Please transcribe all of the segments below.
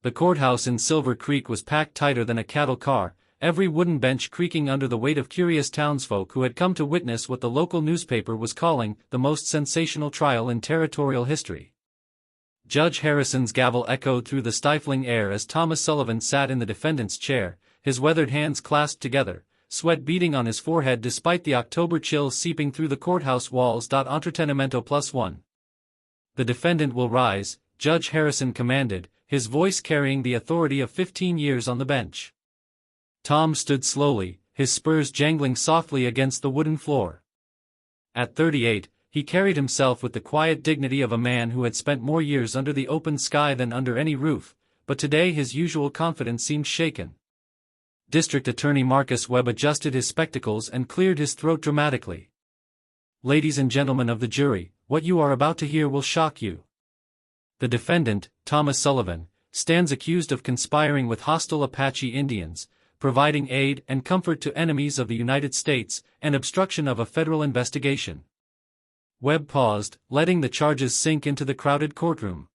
The courthouse in Silver Creek was packed tighter than a cattle car, every wooden bench creaking under the weight of curious townsfolk who had come to witness what the local newspaper was calling the most sensational trial in territorial history. Judge Harrison's gavel echoed through the stifling air as Thomas Sullivan sat in the defendant's chair, his weathered hands clasped together, sweat beading on his forehead despite the October chill seeping through the courthouse walls. Entretenimiento +1. The defendant will rise, Judge Harrison commanded, his voice carrying the authority of 15 years on the bench. Tom stood slowly, his spurs jangling softly against the wooden floor. At 38, he carried himself with the quiet dignity of a man who had spent more years under the open sky than under any roof, but today his usual confidence seemed shaken. District Attorney Marcus Webb adjusted his spectacles and cleared his throat dramatically. Ladies and gentlemen of the jury, what you are about to hear will shock you. The defendant, Thomas Sullivan, stands accused of conspiring with hostile Apache Indians, providing aid and comfort to enemies of the United States, and obstruction of a federal investigation. Webb paused, letting the charges sink into the crowded courtroom.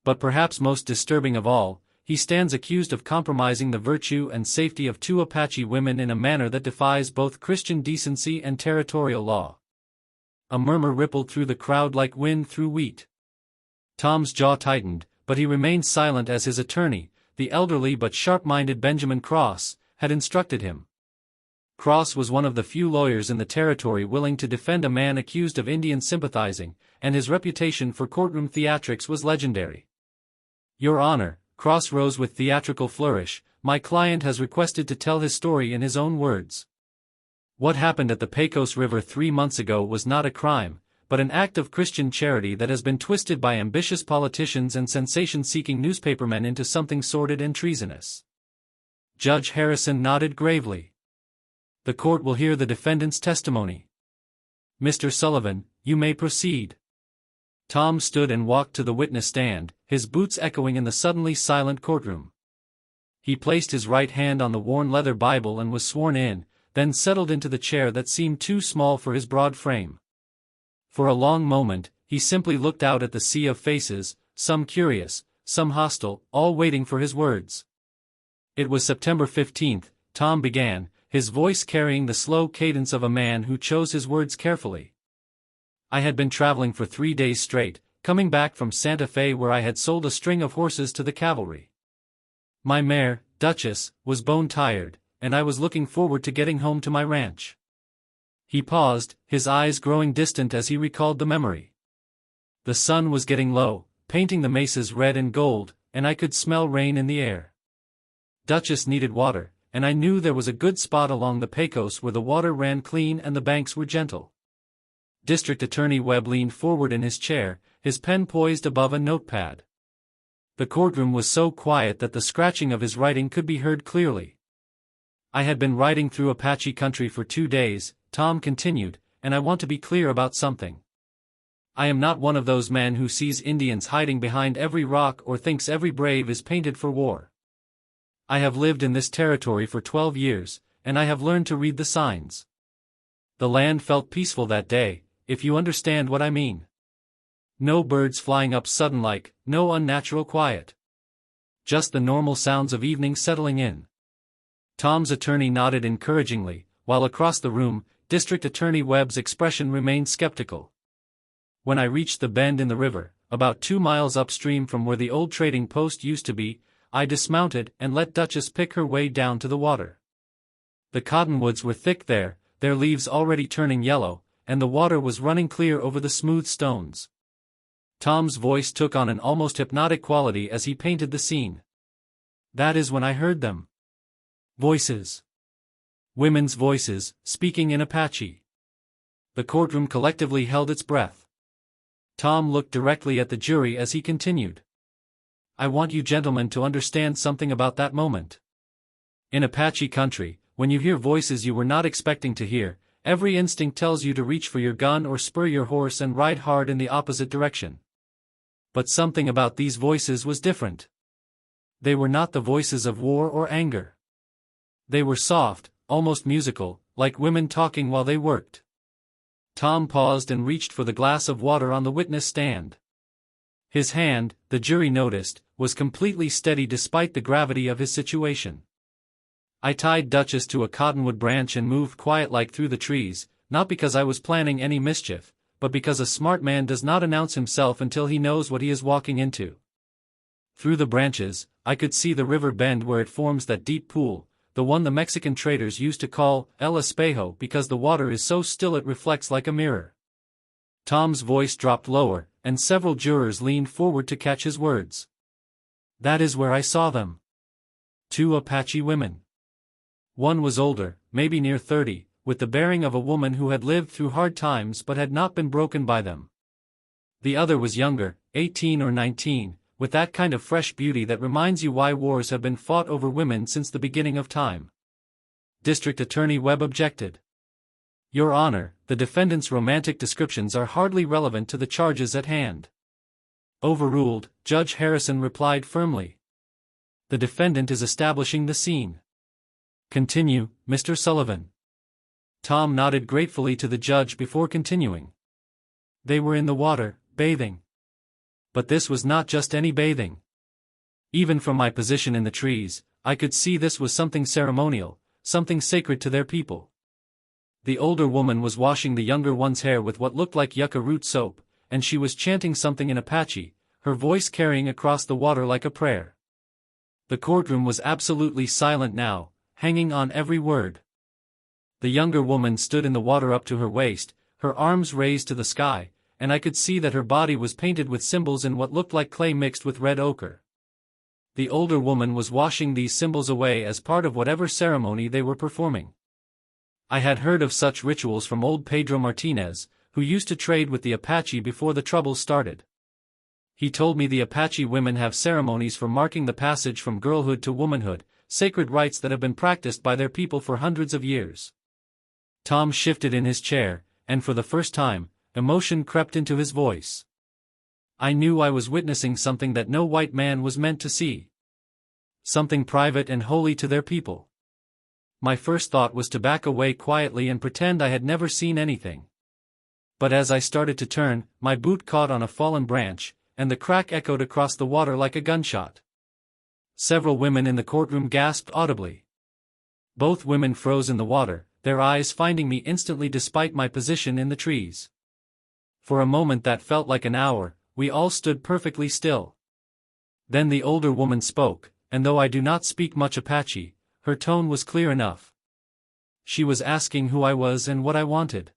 But perhaps most disturbing of all, he stands accused of compromising the virtue and safety of 2 Apache women in a manner that defies both Christian decency and territorial law. A murmur rippled through the crowd like wind through wheat. Tom's jaw tightened, but he remained silent as his attorney, the elderly but sharp-minded Benjamin Cross, had instructed him. Cross was one of the few lawyers in the territory willing to defend a man accused of Indian sympathizing, and his reputation for courtroom theatrics was legendary. Your Honor, Cross rose with theatrical flourish, my client has requested to tell his story in his own words. What happened at the Pecos River 3 months ago was not a crime, but an act of Christian charity that has been twisted by ambitious politicians and sensation-seeking newspapermen into something sordid and treasonous. Judge Harrison nodded gravely. The court will hear the defendant's testimony. Mr. Sullivan, you may proceed. Tom stood and walked to the witness stand, his boots echoing in the suddenly silent courtroom. He placed his right hand on the worn leather Bible and was sworn in, then settled into the chair that seemed too small for his broad frame. For a long moment, he simply looked out at the sea of faces, some curious, some hostile, all waiting for his words. It was September 15th, Tom began, his voice carrying the slow cadence of a man who chose his words carefully. I had been traveling for 3 days straight, coming back from Santa Fe where I had sold a string of horses to the cavalry. My mare, Duchess, was bone-tired, and I was looking forward to getting home to my ranch. He paused, his eyes growing distant as he recalled the memory. The sun was getting low, painting the mesas red and gold, and I could smell rain in the air. Duchess needed water, and I knew there was a good spot along the Pecos where the water ran clean and the banks were gentle. District Attorney Webb leaned forward in his chair, his pen poised above a notepad. The courtroom was so quiet that the scratching of his writing could be heard clearly. I had been riding through Apache country for 2 days, Tom continued, and I want to be clear about something. I am not one of those men who sees Indians hiding behind every rock or thinks every brave is painted for war. I have lived in this territory for 12 years, and I have learned to read the signs. The land felt peaceful that day, if you understand what I mean. No birds flying up sudden like, no unnatural quiet. Just the normal sounds of evening settling in. Tom's attorney nodded encouragingly, while across the room, District Attorney Webb's expression remained skeptical. When I reached the bend in the river, about 2 miles upstream from where the old trading post used to be, I dismounted and let Duchess pick her way down to the water. The cottonwoods were thick there, their leaves already turning yellow, and the water was running clear over the smooth stones. Tom's voice took on an almost hypnotic quality as he painted the scene. That is when I heard them. Voices. Women's voices, speaking in Apache. The courtroom collectively held its breath. Tom looked directly at the jury as he continued. I want you gentlemen to understand something about that moment. In Apache country, when you hear voices you were not expecting to hear, every instinct tells you to reach for your gun or spur your horse and ride hard in the opposite direction. But something about these voices was different. They were not the voices of war or anger. They were soft, almost musical, like women talking while they worked. Tom paused and reached for the glass of water on the witness stand. His hand, the jury noticed, was completely steady despite the gravity of his situation. I tied Duchess to a cottonwood branch and moved quiet-like through the trees, not because I was planning any mischief, but because a smart man does not announce himself until he knows what he is walking into. Through the branches, I could see the river bend where it forms that deep pool, the one the Mexican traders used to call El Espejo because the water is so still it reflects like a mirror. Tom's voice dropped lower, and several jurors leaned forward to catch his words. That is where I saw them. 2 Apache women. One was older, maybe near 30, with the bearing of a woman who had lived through hard times but had not been broken by them. The other was younger, 18 or 19, with that kind of fresh beauty that reminds you why wars have been fought over women since the beginning of time. District Attorney Webb objected. Your Honor, the defendant's romantic descriptions are hardly relevant to the charges at hand. Overruled, Judge Harrison replied firmly. The defendant is establishing the scene. Continue, Mr. Sullivan. Tom nodded gratefully to the judge before continuing. They were in the water, bathing. But this was not just any bathing. Even from my position in the trees, I could see this was something ceremonial, something sacred to their people. The older woman was washing the younger one's hair with what looked like yucca root soap, and she was chanting something in Apache, her voice carrying across the water like a prayer. The courtroom was absolutely silent now, hanging on every word. The younger woman stood in the water up to her waist, her arms raised to the sky, and I could see that her body was painted with symbols in what looked like clay mixed with red ochre. The older woman was washing these symbols away as part of whatever ceremony they were performing. I had heard of such rituals from old Pedro Martinez, who used to trade with the Apache before the troubles started. He told me the Apache women have ceremonies for marking the passage from girlhood to womanhood, sacred rites that have been practiced by their people for hundreds of years. Tom shifted in his chair, and for the first time, emotion crept into his voice. I knew I was witnessing something that no white man was meant to see. Something private and holy to their people. My first thought was to back away quietly and pretend I had never seen anything. But as I started to turn, my boot caught on a fallen branch, and the crack echoed across the water like a gunshot. Several women in the courtroom gasped audibly. Both women froze in the water, their eyes finding me instantly despite my position in the trees. For a moment that felt like an hour, we all stood perfectly still. Then the older woman spoke, and though I do not speak much Apache, her tone was clear enough. She was asking who I was and what I wanted.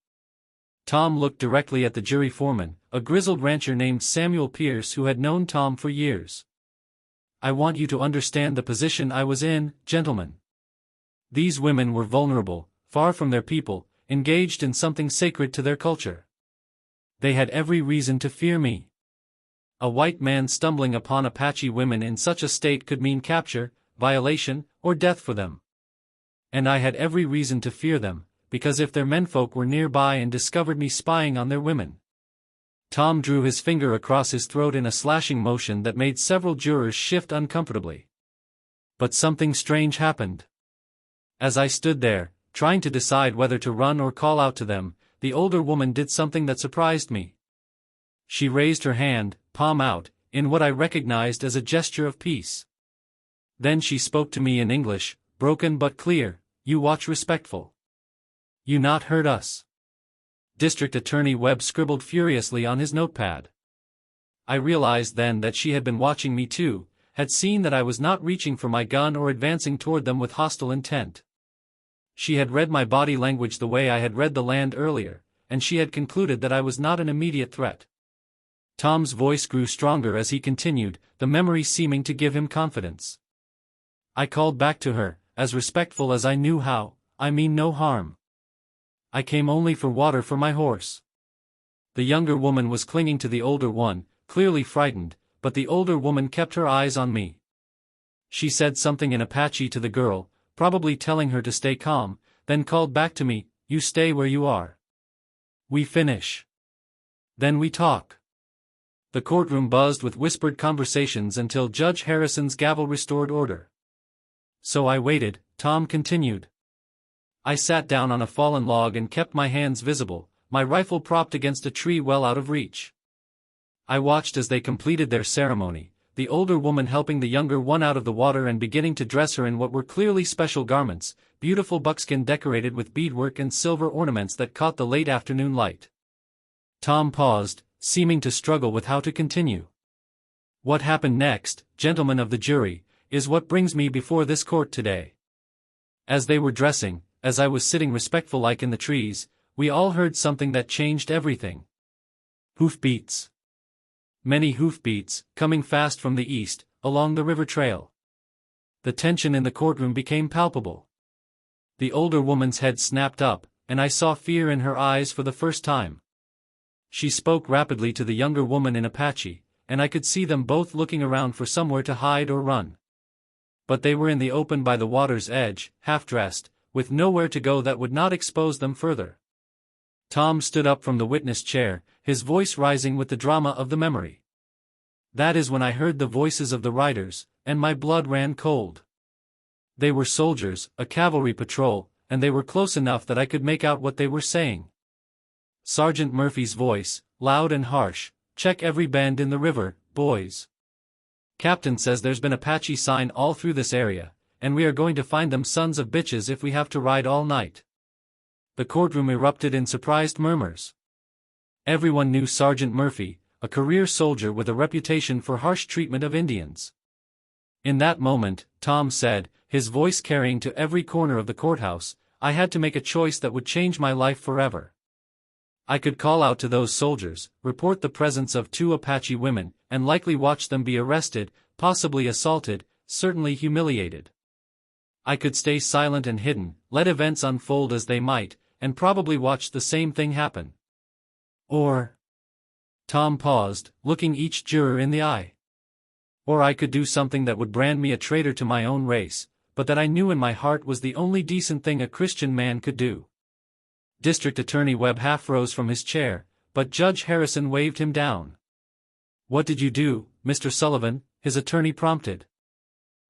Tom looked directly at the jury foreman, a grizzled rancher named Samuel Pierce who had known Tom for years. I want you to understand the position I was in, gentlemen. These women were vulnerable, far from their people, engaged in something sacred to their culture. They had every reason to fear me. A white man stumbling upon Apache women in such a state could mean capture, violation, or death for them. And I had every reason to fear them, because if their menfolk were nearby and discovered me spying on their women. Tom drew his finger across his throat in a slashing motion that made several jurors shift uncomfortably. But something strange happened. As I stood there, trying to decide whether to run or call out to them, the older woman did something that surprised me. She raised her hand, palm out, in what I recognized as a gesture of peace. Then she spoke to me in English, broken but clear. You watch respectful. You not hurt us. District Attorney Webb scribbled furiously on his notepad. I realized then that she had been watching me too, had seen that I was not reaching for my gun or advancing toward them with hostile intent. She had read my body language the way I had read the land earlier, and she had concluded that I was not an immediate threat. Tom's voice grew stronger as he continued, the memory seeming to give him confidence. I called back to her, as respectful as I knew how, I mean no harm. I came only for water for my horse. The younger woman was clinging to the older one, clearly frightened, but the older woman kept her eyes on me. She said something in Apache to the girl, probably telling her to stay calm, then called back to me, you stay where you are. We finish. Then we talk. The courtroom buzzed with whispered conversations until Judge Harrison's gavel restored order. So I waited, Tom continued. I sat down on a fallen log and kept my hands visible, my rifle propped against a tree well out of reach. I watched as they completed their ceremony, the older woman helping the younger one out of the water and beginning to dress her in what were clearly special garments, beautiful buckskin decorated with beadwork and silver ornaments that caught the late afternoon light. Tom paused, seeming to struggle with how to continue. What happened next, gentlemen of the jury, is what brings me before this court today. As they were dressing, as I was sitting respectful-like in the trees, we all heard something that changed everything. Hoofbeats. Many hoofbeats, coming fast from the east, along the river trail. The tension in the courtroom became palpable. The older woman's head snapped up, and I saw fear in her eyes for the first time. She spoke rapidly to the younger woman in Apache, and I could see them both looking around for somewhere to hide or run. But they were in the open by the water's edge, half-dressed, with nowhere to go that would not expose them further. Tom stood up from the witness chair, his voice rising with the drama of the memory. That is when I heard the voices of the riders, and my blood ran cold. They were soldiers, a cavalry patrol, and they were close enough that I could make out what they were saying. Sergeant Murphy's voice, loud and harsh, "Check every bend in the river, boys. Captain says there's been Apache sign all through this area, and we are going to find them sons of bitches if we have to ride all night." The courtroom erupted in surprised murmurs. Everyone knew Sergeant Murphy, a career soldier with a reputation for harsh treatment of Indians. In that moment, Tom said, his voice carrying to every corner of the courthouse, I had to make a choice that would change my life forever. I could call out to those soldiers, report the presence of 2 Apache women, and likely watch them be arrested, possibly assaulted, certainly humiliated. I could stay silent and hidden, let events unfold as they might, and probably watch the same thing happen. Or... Tom paused, looking each juror in the eye. Or I could do something that would brand me a traitor to my own race, but that I knew in my heart was the only decent thing a Christian man could do. District Attorney Webb half rose from his chair, but Judge Harrison waved him down. What did you do, Mr. Sullivan? His attorney prompted.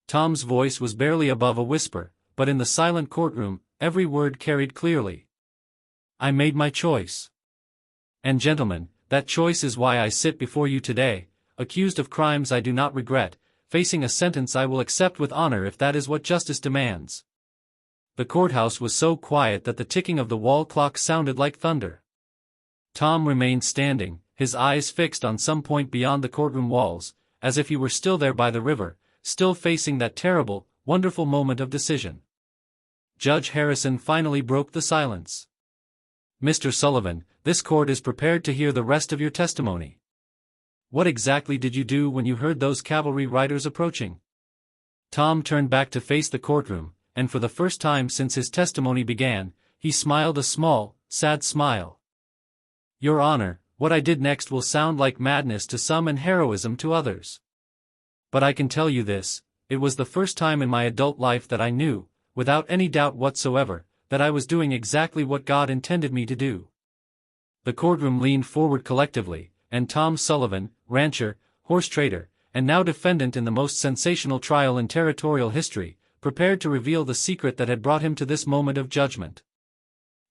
Tom's voice was barely above a whisper, but in the silent courtroom, every word carried clearly. I made my choice. And gentlemen, that choice is why I sit before you today, accused of crimes I do not regret, facing a sentence I will accept with honor if that is what justice demands. The courthouse was so quiet that the ticking of the wall clock sounded like thunder. Tom remained standing, his eyes fixed on some point beyond the courtroom walls, as if he were still there by the river, still facing that terrible, wonderful moment of decision. Judge Harrison finally broke the silence. Mr. Sullivan, this court is prepared to hear the rest of your testimony. What exactly did you do when you heard those cavalry riders approaching? Tom turned back to face the courtroom, and for the first time since his testimony began, he smiled a small, sad smile. Your Honor, what I did next will sound like madness to some and heroism to others. But I can tell you this, it was the first time in my adult life that I knew, without any doubt whatsoever, that I was doing exactly what God intended me to do. The courtroom leaned forward collectively, and Tom Sullivan, rancher, horse trader, and now defendant in the most sensational trial in territorial history, prepared to reveal the secret that had brought him to this moment of judgment.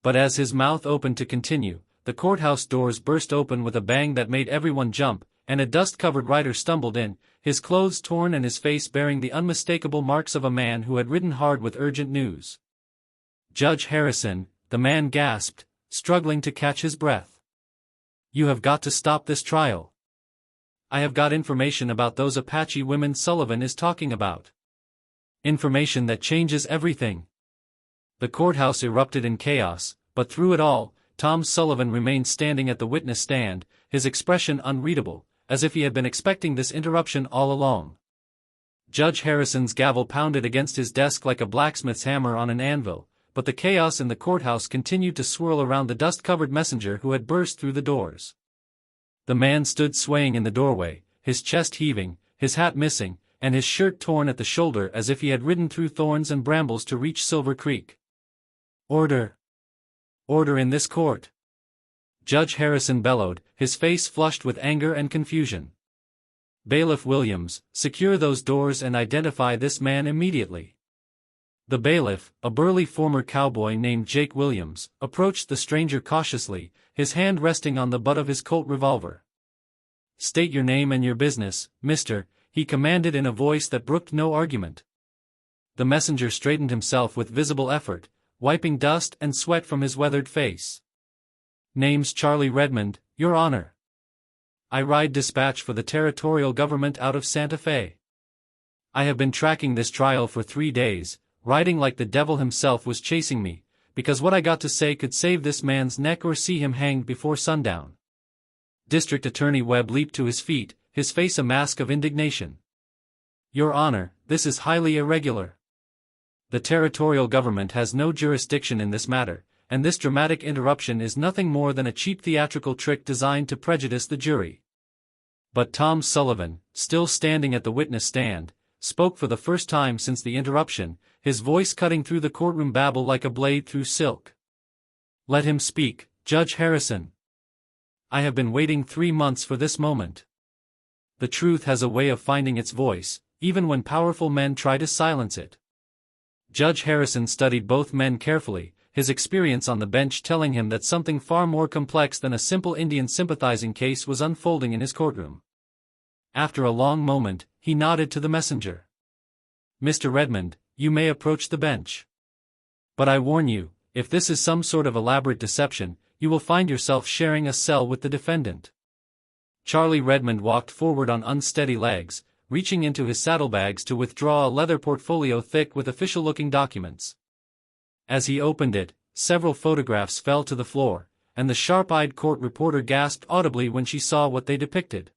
But as his mouth opened to continue, the courthouse doors burst open with a bang that made everyone jump, and a dust-covered rider stumbled in, his clothes torn and his face bearing the unmistakable marks of a man who had ridden hard with urgent news. Judge Harrison, the man gasped, struggling to catch his breath. You have got to stop this trial. I have got information about those Apache women Sullivan is talking about. Information that changes everything. The courthouse erupted in chaos, but through it all, Tom Sullivan remained standing at the witness stand, his expression unreadable, as if he had been expecting this interruption all along. Judge Harrison's gavel pounded against his desk like a blacksmith's hammer on an anvil, but the chaos in the courthouse continued to swirl around the dust-covered messenger who had burst through the doors. The man stood swaying in the doorway, his chest heaving, his hat missing, and his shirt torn at the shoulder as if he had ridden through thorns and brambles to reach Silver Creek. Order! Order in this court! Judge Harrison bellowed, his face flushed with anger and confusion. Bailiff Williams, secure those doors and identify this man immediately. The bailiff, a burly former cowboy named Jake Williams, approached the stranger cautiously, his hand resting on the butt of his Colt revolver. State your name and your business, mister, he commanded in a voice that brooked no argument. The messenger straightened himself with visible effort, wiping dust and sweat from his weathered face. "Name's Charlie Redmond, Your Honor. I ride dispatch for the territorial government out of Santa Fe. I have been tracking this trial for 3 days, riding like the devil himself was chasing me, because what I got to say could save this man's neck or see him hanged before sundown." District Attorney Webb leaped to his feet, his face a mask of indignation. "Your Honor, this is highly irregular. The territorial government has no jurisdiction in this matter, and this dramatic interruption is nothing more than a cheap theatrical trick designed to prejudice the jury." But Tom Sullivan, still standing at the witness stand, spoke for the first time since the interruption, his voice cutting through the courtroom babble like a blade through silk. "Let him speak, Judge Harrison. I have been waiting 3 months for this moment. The truth has a way of finding its voice, even when powerful men try to silence it." Judge Harrison studied both men carefully, his experience on the bench telling him that something far more complex than a simple Indian sympathizing case was unfolding in his courtroom. After a long moment, he nodded to the messenger. "Mr. Redmond, you may approach the bench. But I warn you, if this is some sort of elaborate deception, you will find yourself sharing a cell with the defendant." Charlie Redmond walked forward on unsteady legs, reaching into his saddlebags to withdraw a leather portfolio thick with official-looking documents. As he opened it, several photographs fell to the floor, and the sharp-eyed court reporter gasped audibly when she saw what they depicted.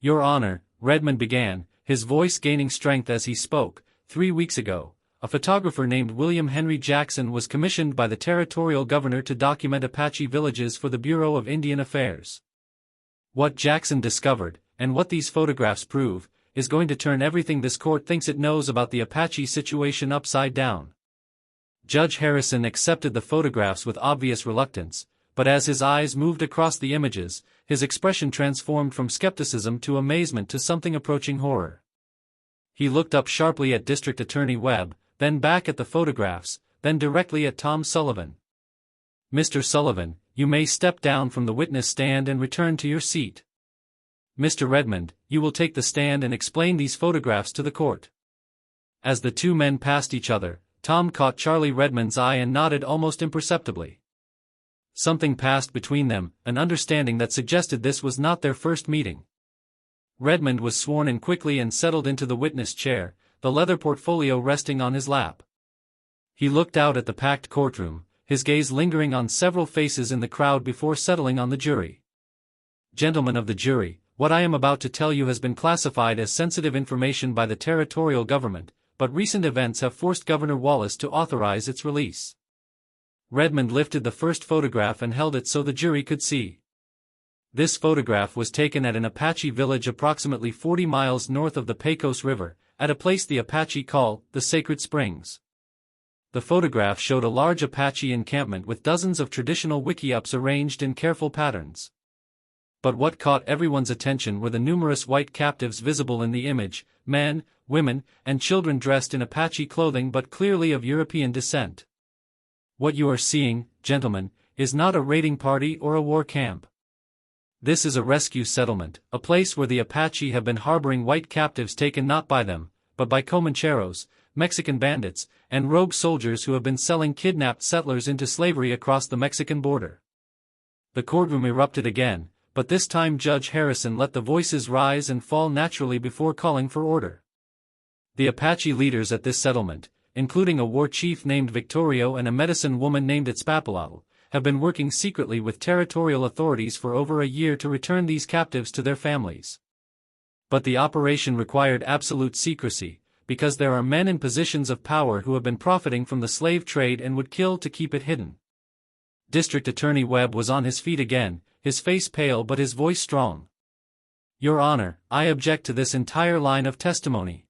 "Your Honor," Redmond began, his voice gaining strength as he spoke, 3 weeks ago, a photographer named William Henry Jackson was commissioned by the territorial governor to document Apache villages for the Bureau of Indian Affairs. What Jackson discovered, and what these photographs prove, is going to turn everything this court thinks it knows about the Apache situation upside down." Judge Harrison accepted the photographs with obvious reluctance, but as his eyes moved across the images, his expression transformed from skepticism to amazement to something approaching horror. He looked up sharply at District Attorney Webb, then back at the photographs, then directly at Tom Sullivan. "Mr. Sullivan, you may step down from the witness stand and return to your seat. Mr. Redmond, you will take the stand and explain these photographs to the court." As the two men passed each other, Tom caught Charlie Redmond's eye and nodded almost imperceptibly. Something passed between them, an understanding that suggested this was not their first meeting. Redmond was sworn in quickly and settled into the witness chair, the leather portfolio resting on his lap. He looked out at the packed courtroom, his gaze lingering on several faces in the crowd before settling on the jury. "Gentlemen of the jury, what I am about to tell you has been classified as sensitive information by the territorial government, but recent events have forced Governor Wallace to authorize its release." Redmond lifted the first photograph and held it so the jury could see. This photograph was taken at an Apache village approximately 40 miles north of the Pecos River, at a place the Apache call the Sacred Springs. The photograph showed a large Apache encampment with dozens of traditional wickiups arranged in careful patterns. But what caught everyone's attention were the numerous white captives visible in the image, men, women, and children dressed in Apache clothing but clearly of European descent. "What you are seeing, gentlemen, is not a raiding party or a war camp. This is a rescue settlement, a place where the Apache have been harboring white captives taken not by them, but by Comancheros, Mexican bandits, and rogue soldiers who have been selling kidnapped settlers into slavery across the Mexican border." The courtroom erupted again, but this time Judge Harrison let the voices rise and fall naturally before calling for order. The Apache leaders at this settlement, including a war chief named Victorio and a medicine woman named Itzpapalatl, have been working secretly with territorial authorities for over a year to return these captives to their families. But the operation required absolute secrecy, because there are men in positions of power who have been profiting from the slave trade and would kill to keep it hidden. District Attorney Webb was on his feet again, his face pale but his voice strong. "Your Honor, I object to this entire line of testimony.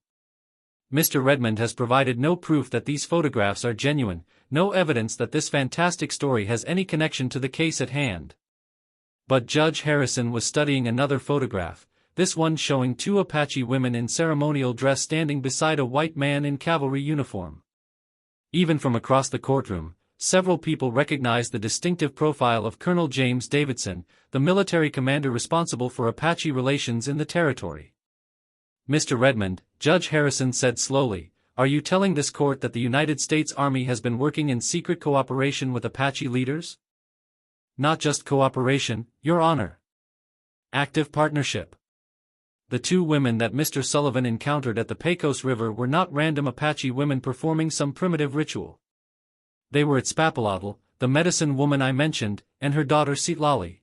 Mr. Redmond has provided no proof that these photographs are genuine, no evidence that this fantastic story has any connection to the case at hand." But Judge Harrison was studying another photograph, this one showing 2 Apache women in ceremonial dress standing beside a white man in cavalry uniform. Even from across the courtroom, several people recognized the distinctive profile of Colonel James Davidson, the military commander responsible for Apache relations in the territory. Mr. Redmond, Judge Harrison said slowly, are you telling this court that the United States Army has been working in secret cooperation with Apache leaders? Not just cooperation, Your Honor. Active partnership. The two women that Mr. Sullivan encountered at the Pecos River were not random Apache women performing some primitive ritual. They were Itzpapalotl, the medicine woman I mentioned, and her daughter Citlali.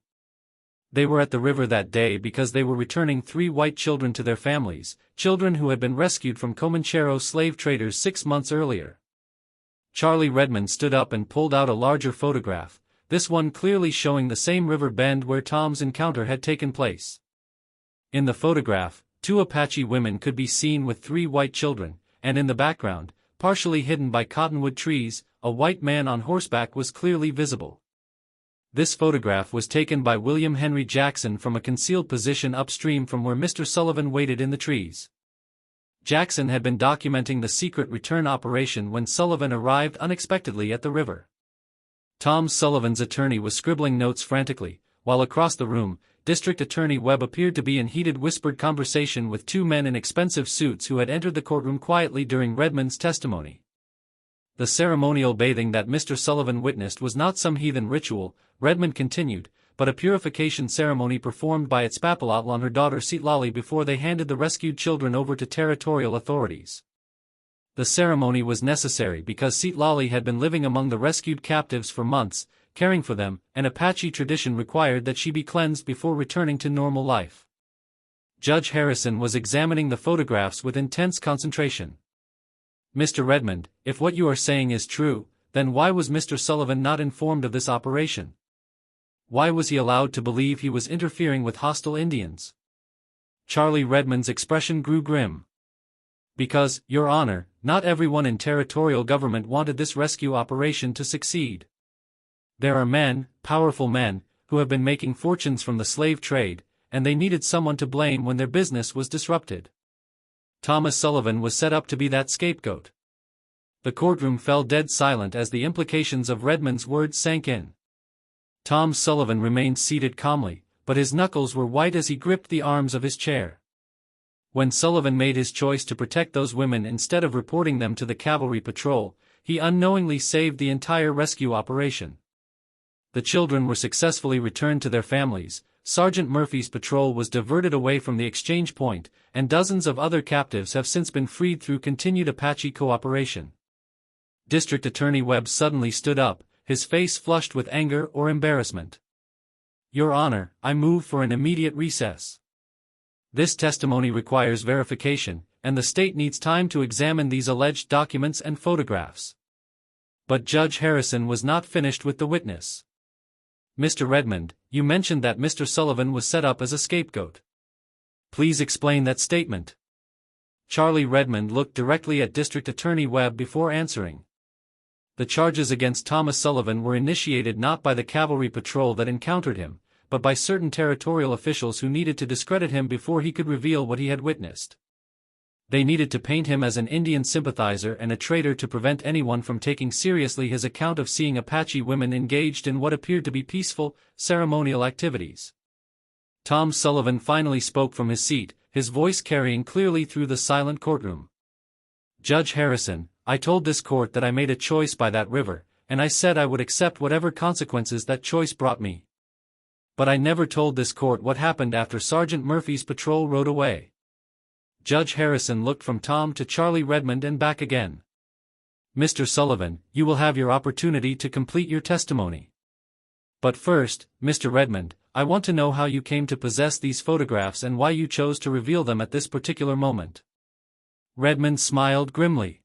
They were at the river that day because they were returning 3 white children to their families, children who had been rescued from Comanchero slave traders 6 months earlier. Charlie Redmond stood up and pulled out a larger photograph, this one clearly showing the same river bend where Tom's encounter had taken place. In the photograph, 2 Apache women could be seen with 3 white children, and in the background, partially hidden by cottonwood trees, a white man on horseback was clearly visible. This photograph was taken by William Henry Jackson from a concealed position upstream from where Mr. Sullivan waited in the trees. Jackson had been documenting the secret return operation when Sullivan arrived unexpectedly at the river. Tom Sullivan's attorney was scribbling notes frantically, while across the room, District Attorney Webb appeared to be in heated whispered conversation with 2 men in expensive suits who had entered the courtroom quietly during Redmond's testimony. The ceremonial bathing that Mr. Sullivan witnessed was not some heathen ritual, Redmond continued, but a purification ceremony performed by Itzpapalotl on her daughter Citlali before they handed the rescued children over to territorial authorities. The ceremony was necessary because Citlali had been living among the rescued captives for months, caring for them, and Apache tradition required that she be cleansed before returning to normal life. Judge Harrison was examining the photographs with intense concentration. Mr. Redmond, if what you are saying is true, then why was Mr. Sullivan not informed of this operation? Why was he allowed to believe he was interfering with hostile Indians? Charlie Redmond's expression grew grim. Because, Your Honor, not everyone in territorial government wanted this rescue operation to succeed. There are men, powerful men, who have been making fortunes from the slave trade, and they needed someone to blame when their business was disrupted. Thomas Sullivan was set up to be that scapegoat. The courtroom fell dead silent as the implications of Redmond's words sank in. Tom Sullivan remained seated calmly, but his knuckles were white as he gripped the arms of his chair. When Sullivan made his choice to protect those women instead of reporting them to the cavalry patrol, he unknowingly saved the entire rescue operation. The children were successfully returned to their families, Sergeant Murphy's patrol was diverted away from the exchange point, and dozens of other captives have since been freed through continued Apache cooperation. District Attorney Webb suddenly stood up, his face flushed with anger or embarrassment. Your Honor, I move for an immediate recess. This testimony requires verification, and the state needs time to examine these alleged documents and photographs. But Judge Harrison was not finished with the witness. Mr. Redmond, you mentioned that Mr. Sullivan was set up as a scapegoat. Please explain that statement. Charlie Redmond looked directly at District Attorney Webb before answering. The charges against Thomas Sullivan were initiated not by the cavalry patrol that encountered him, but by certain territorial officials who needed to discredit him before he could reveal what he had witnessed. They needed to paint him as an Indian sympathizer and a traitor to prevent anyone from taking seriously his account of seeing Apache women engaged in what appeared to be peaceful, ceremonial activities. Tom Sullivan finally spoke from his seat, his voice carrying clearly through the silent courtroom. Judge Harrison, I told this court that I made a choice by that river, and I said I would accept whatever consequences that choice brought me. But I never told this court what happened after Sergeant Murphy's patrol rode away. Judge Harrison looked from Tom to Charlie Redmond and back again. Mr. Sullivan, you will have your opportunity to complete your testimony. But first, Mr. Redmond, I want to know how you came to possess these photographs and why you chose to reveal them at this particular moment. Redmond smiled grimly.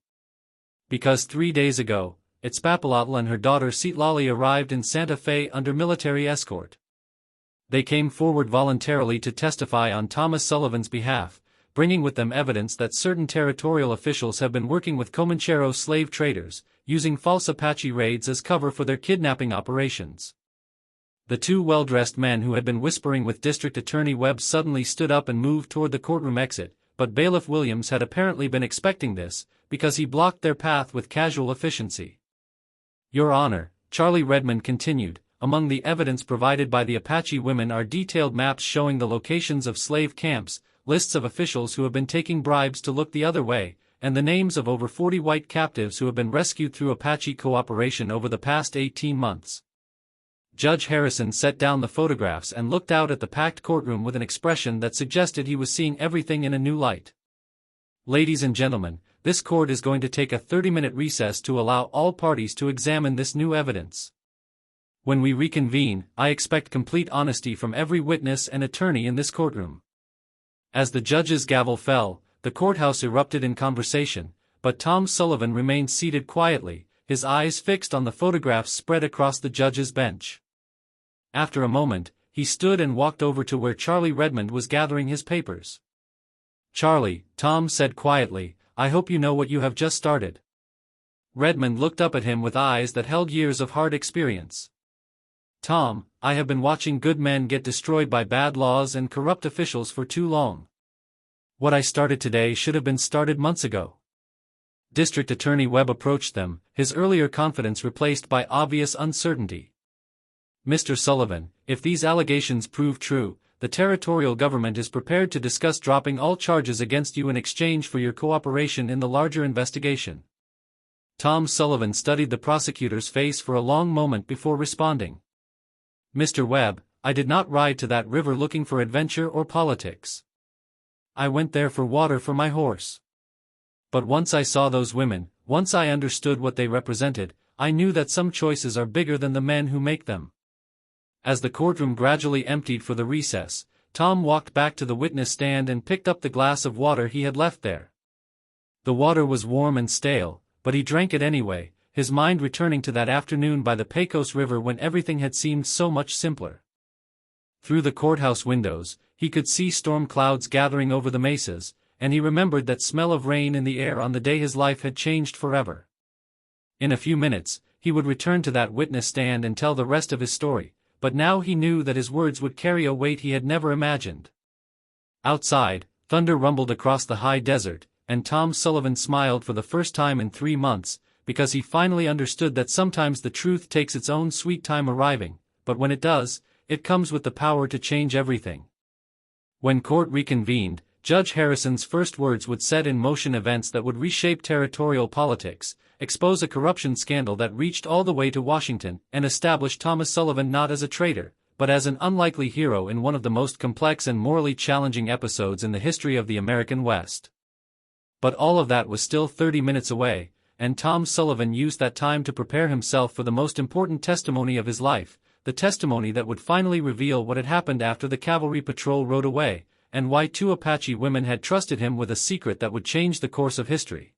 Because 3 days ago, Itzpapalotl and her daughter Citlali arrived in Santa Fe under military escort. They came forward voluntarily to testify on Thomas Sullivan's behalf, bringing with them evidence that certain territorial officials have been working with Comanchero slave traders, using false Apache raids as cover for their kidnapping operations. The 2 well-dressed men who had been whispering with District Attorney Webb suddenly stood up and moved toward the courtroom exit, but Bailiff Williams had apparently been expecting this, because he blocked their path with casual efficiency. Your Honor, Charlie Redmond continued, among the evidence provided by the Apache women are detailed maps showing the locations of slave camps, lists of officials who have been taking bribes to look the other way, and the names of over 40 white captives who have been rescued through Apache cooperation over the past 18 months. Judge Harrison set down the photographs and looked out at the packed courtroom with an expression that suggested he was seeing everything in a new light. Ladies and gentlemen, this court is going to take a 30-minute recess to allow all parties to examine this new evidence. When we reconvene, I expect complete honesty from every witness and attorney in this courtroom. As the judge's gavel fell, the courthouse erupted in conversation, but Tom Sullivan remained seated quietly, his eyes fixed on the photographs spread across the judge's bench. After a moment, he stood and walked over to where Charlie Redmond was gathering his papers. "Charlie," Tom said quietly, "I hope you know what you have just started." Redmond looked up at him with eyes that held years of hard experience. "Tom, I have been watching good men get destroyed by bad laws and corrupt officials for too long. What I started today should have been started months ago." District Attorney Webb approached them, his earlier confidence replaced by obvious uncertainty. "Mr. Sullivan, if these allegations prove true, the territorial government is prepared to discuss dropping all charges against you in exchange for your cooperation in the larger investigation." Tom Sullivan studied the prosecutor's face for a long moment before responding. "Mr. Webb, I did not ride to that river looking for adventure or politics. I went there for water for my horse. But once I saw those women, once I understood what they represented, I knew that some choices are bigger than the men who make them." As the courtroom gradually emptied for the recess, Tom walked back to the witness stand and picked up the glass of water he had left there. The water was warm and stale, but he drank it anyway, his mind returning to that afternoon by the Pecos River when everything had seemed so much simpler. Through the courthouse windows, he could see storm clouds gathering over the mesas, and he remembered that smell of rain in the air on the day his life had changed forever. In a few minutes, he would return to that witness stand and tell the rest of his story, but now he knew that his words would carry a weight he had never imagined. Outside, thunder rumbled across the high desert, and Tom Sullivan smiled for the first time in 3 months, because he finally understood that sometimes the truth takes its own sweet time arriving, but when it does, it comes with the power to change everything. When court reconvened, Judge Harrison's first words would set in motion events that would reshape territorial politics, expose a corruption scandal that reached all the way to Washington, and establish Thomas Sullivan not as a traitor, but as an unlikely hero in one of the most complex and morally challenging episodes in the history of the American West. But all of that was still 30 minutes away, and Tom Sullivan used that time to prepare himself for the most important testimony of his life, the testimony that would finally reveal what had happened after the cavalry patrol rode away, and why 2 Apache women had trusted him with a secret that would change the course of history.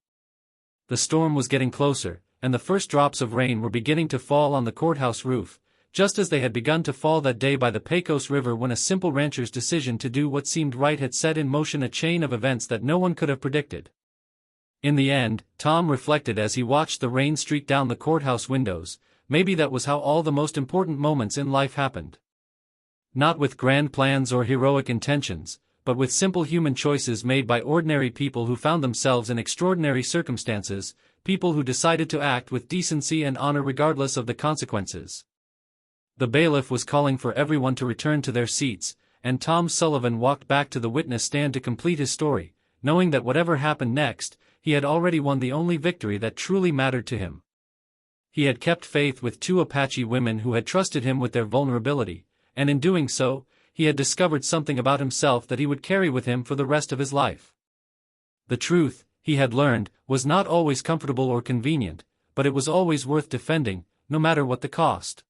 The storm was getting closer, and the first drops of rain were beginning to fall on the courthouse roof, just as they had begun to fall that day by the Pecos River when a simple rancher's decision to do what seemed right had set in motion a chain of events that no one could have predicted. In the end, Tom reflected as he watched the rain streak down the courthouse windows, maybe that was how all the most important moments in life happened. Not with grand plans or heroic intentions, but with simple human choices made by ordinary people who found themselves in extraordinary circumstances, people who decided to act with decency and honor regardless of the consequences. The bailiff was calling for everyone to return to their seats, and Tom Sullivan walked back to the witness stand to complete his story, knowing that whatever happened next, he had already won the only victory that truly mattered to him. He had kept faith with 2 Apache women who had trusted him with their vulnerability, and in doing so, he had discovered something about himself that he would carry with him for the rest of his life. The truth, he had learned, was not always comfortable or convenient, but it was always worth defending, no matter what the cost.